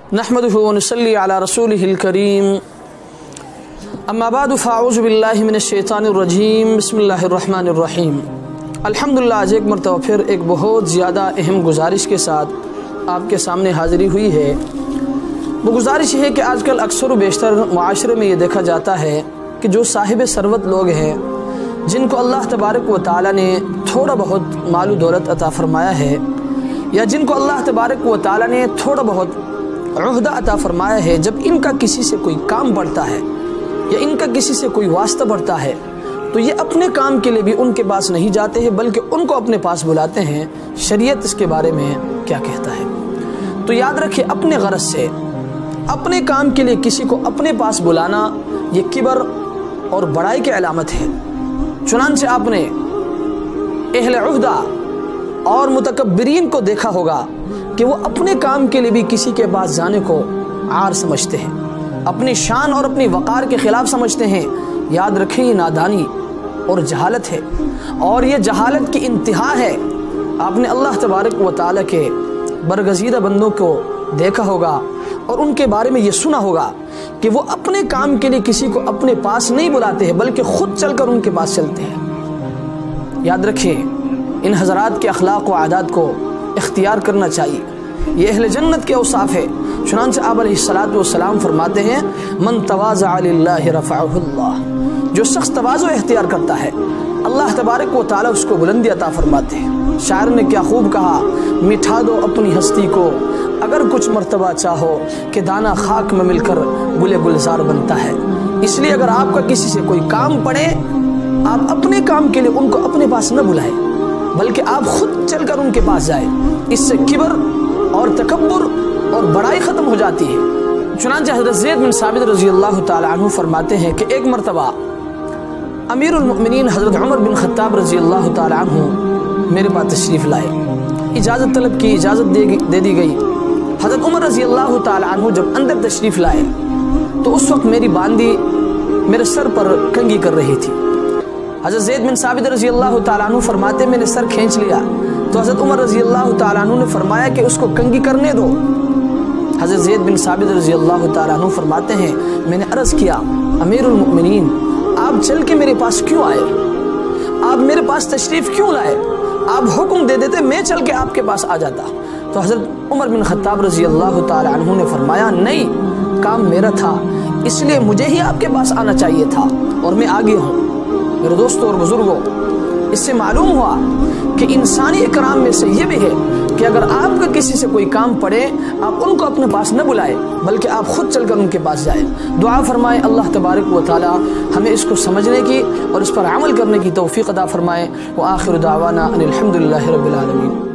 नहमदुहु व नुसल्ली अला रसूलिहिल करीम अम्मा बादु फ़अऊज़ु बिल्लाहि मिनश्शैतानिर रजीम बिस्मिल्लाहिर रहमानिर रहीम। अल्हम्दुलिल्लाह, आज एक मरतबा फिर एक बहुत ज़्यादा अहम गुजारिश के साथ आपके सामने हाज़िरी हुई है। वो गुजारिश है कि आजकल अक्सर व बेशतर मुआशरे में ये देखा जाता है कि जो साहिब सरवत लोग हैं, जिनको अल्लाह तबारक व तआला ने थोड़ा बहुत माल दौलत अता फ़रमाया है, या जिनको अल्लाह तबारक व तआला ने थोड़ा बहुत उहदा अता फ़रमाया है, जब इनका किसी से कोई काम बढ़ता है या इनका किसी से कोई वास्ता बढ़ता है तो ये अपने काम के लिए भी उनके पास नहीं जाते हैं, बल्कि उनको अपने पास बुलाते हैं। शरीयत इसके बारे में क्या कहता है? तो याद रखिए, अपने गरज से अपने काम के लिए किसी को अपने पास बुलाना ये किबर और बड़ाई की अलामत है। चुनांचे आपने अहले उहदा और मुतकब्बिरीन को देखा होगा कि वो अपने काम के लिए भी किसी के पास जाने को आर समझते हैं, अपनी शान और अपनी वक़ार के ख़िलाफ़ समझते हैं। याद रखें, ये नादानी और जहालत है, और ये जहालत की इंतहा है। आपने अल्लाह तबारक व तआला के बरगज़ीदा बंदों को देखा होगा और उनके बारे में ये सुना होगा कि वो अपने काम के लिए किसी को अपने पास नहीं बुलाते हैं, बल्कि ख़ुद चलकर उनके पास चलते हैं। याद रखिए, इन हज़रात के अखलाक व आदात को इख्तियार करना चाहिए। ये अहले जन्नत के औसाफ है। चुनांचे आप अलैहिस्सलातु वस्सलाम फरमाते हैं, मन तवाज़अ लिल्लाहि रफ़अहुल्लाह। जो शख्स तवाज़ु इख्तियार करता है, अल्लाह तबारक व तआला उसको बुलंदी अता फरमाते हैं। शायर ने क्या खूब कहा, मिठा दो अपनी हस्ती को अगर कुछ मर्तबा चाहो, कि दाना खाक में मिलकर गुले गुलजार बनता है। इसलिए अगर आपका किसी से कोई काम पड़े, आप अपने काम के लिए उनको अपने पास न बुलाए, बल्कि आप खुद चलकर उनके पास जाए। इससे किबर और तकब्बुर और बड़ाई ख़त्म हो जाती है। चुनांचे हज़रत ज़ैद बिन साबित रज़ी अल्लाह तआला अन्हु फरमाते हैं कि एक मरतबा अमीरुल मुमिनीन हज़रत उमर बिन ख़त्ताब रज़ी अल्लाह तआला अन्हु मेरे पास तशरीफ़ लाए। इजाज़त तलब की, इजाज़त दे दी गई। हज़रत उमर रज़ी अल्लाह तआला अन्हु जब अंदर तशरीफ़ लाए तो उस वक्त मेरी बांदी मेरे सर पर कंघी कर रही थी। हज़रत ज़ैद बिन साबित रज़ी अल्लाह तआला अन्हु फरमाते, मैंने सर खींच लिया तो हज़रत उमर रज़ी अल्लाह तआला अन्हु ने फरमाया कि उसको कंघी करने दो। हज़रत ज़ैद बिन साबित रज़ी अल्लाह तआला अन्हु फरमाते हैं, मैंने अर्ज़ किया, अमीरुल मुमिनीन, आप चल के मेरे पास क्यों आए? आप मेरे पास तशरीफ़ क्यों लाए? आप हुक्म दे देते, मैं चल के आपके पास आ जाता। तो हज़रत उमर बिन ख़त्ताब रज़ी अल्लाह तआला अन्हु ने फरमाया, नहीं, काम मेरा था, इसलिए मुझे ही आपके पास आना चाहिए था और मैं आ गया हूँ। मेरे दोस्तों और बुजुर्गों, इससे मालूम हुआ कि इंसानी इकराम में से ये भी है कि अगर आपका किसी से कोई काम पड़े, आप उनको अपने पास न बुलाए, बल्कि आप खुद चलकर उनके पास जाए। दुआ फरमाए अल्लाह तबारक व तआला हमें इसको समझने की और इस पर अमल करने की तौफीक अता फरमाए। व आखिर दावाना अनिल हम्दुलिल्लाहि रब्बिल आलमीन।